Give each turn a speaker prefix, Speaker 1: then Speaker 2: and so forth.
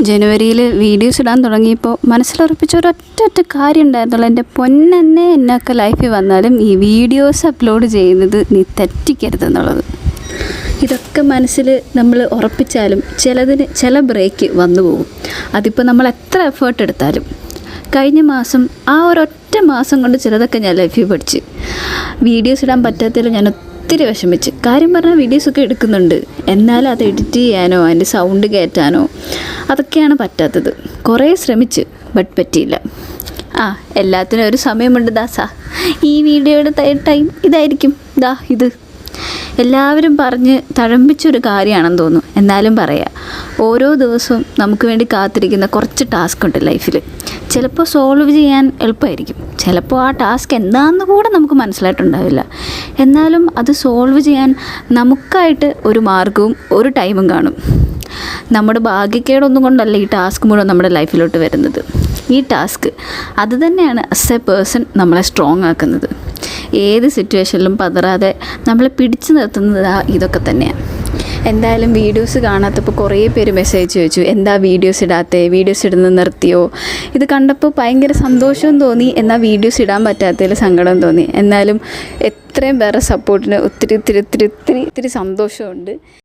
Speaker 1: ജനുവരിയിൽ വീഡിയോസ് ഇടാൻ തുടങ്ങിയപ്പോൾ മനസ്സിലുറപ്പിച്ച ഒരൊറ്റ കാര്യം ഉണ്ടായിരുന്നുള്ളൂ, എൻ്റെ പൊന്നെന്നെ എന്നൊക്കെ ലൈഫിൽ വന്നാലും ഈ വീഡിയോസ് അപ്ലോഡ് ചെയ്യുന്നത് നീ തെറ്റിക്കരുതെന്നുള്ളത്. ഇതൊക്കെ മനസ്സിൽ നമ്മൾ ഉറപ്പിച്ചാലും ചില ബ്രേക്ക് വന്നു പോകും. അതിപ്പോൾ നമ്മൾ എത്ര എഫേർട്ട് എടുത്താലും. കഴിഞ്ഞ മാസം ആ ഒരൊറ്റ മാസം കൊണ്ട് ചിലതൊക്കെ ഞാൻ ലൈഫിൽ പഠിച്ച്. വീഡിയോസ് ഇടാൻ പറ്റാത്തതിൽ ഞാൻ ഒത്തിരി വിഷമിച്ച്. കാര്യം പറഞ്ഞാൽ വീഡിയോസൊക്കെ എടുക്കുന്നുണ്ട്, എന്നാലും അത് എഡിറ്റ് ചെയ്യാനോ അതിൻ്റെ സൗണ്ട് കയറ്റാനോ അതൊക്കെയാണ് പറ്റാത്തത്. കുറേ ശ്രമിച്ച്, ബട്ട് പറ്റിയില്ല. എല്ലാത്തിനും ഒരു സമയമുണ്ട് ദാസാ. ഈ വീഡിയോയുടെ ടൈം ഇതായിരിക്കും, ഇത് എല്ലാവരും പറഞ്ഞ് തഴമ്പിച്ചൊരു കാര്യമാണെന്ന് തോന്നുന്നു. എന്നാലും പറയാം, ഓരോ ദിവസവും നമുക്ക് വേണ്ടി കാത്തിരിക്കുന്ന കുറച്ച് ടാസ്ക് ഉണ്ട് ലൈഫിൽ. ചിലപ്പോൾ സോൾവ് ചെയ്യാൻ എളുപ്പമായിരിക്കും, ചിലപ്പോൾ ആ ടാസ്ക് എന്താണെന്ന് കൂടെ നമുക്ക് മനസ്സിലായിട്ടുണ്ടാവില്ല. എന്നാലും അത് സോൾവ് ചെയ്യാൻ നമുക്കായിട്ട് ഒരു മാർഗവും ഒരു ടൈമും കാണും. നമ്മുടെ ഭാഗ്യക്കേടൊന്നും കൊണ്ടല്ല ഈ ടാസ്ക് മുഴുവൻ നമ്മുടെ ലൈഫിലോട്ട് വരുന്നത്. ഈ ടാസ്ക് അത് തന്നെയാണ് ആസ് എ പേഴ്സൺ നമ്മളെ സ്ട്രോങ് ആക്കുന്നത്. ഏത് സിറ്റുവേഷനിലും പതറാതെ നമ്മളെ പിടിച്ചു നിർത്തുന്നത് ഇതൊക്കെ തന്നെയാണ്. എന്തായാലും വീഡിയോസ് കാണാത്തപ്പോൾ കുറേ പേര് മെസ്സേജ് ചോദിച്ചു, എന്താ വീഡിയോസ് ഇടാത്തേ, വീഡിയോസ് ഇടുന്നത് നിർത്തിയോ? ഇത് കണ്ടപ്പോൾ ഭയങ്കര സന്തോഷവും തോന്നി, എന്നാൽ വീഡിയോസ് ഇടാൻ പറ്റാത്തതിൽ സങ്കടം തോന്നി. എന്നാലും എത്രയും പേരുടെ സപ്പോർട്ടിന് ഒത്തിരി സന്തോഷമുണ്ട്.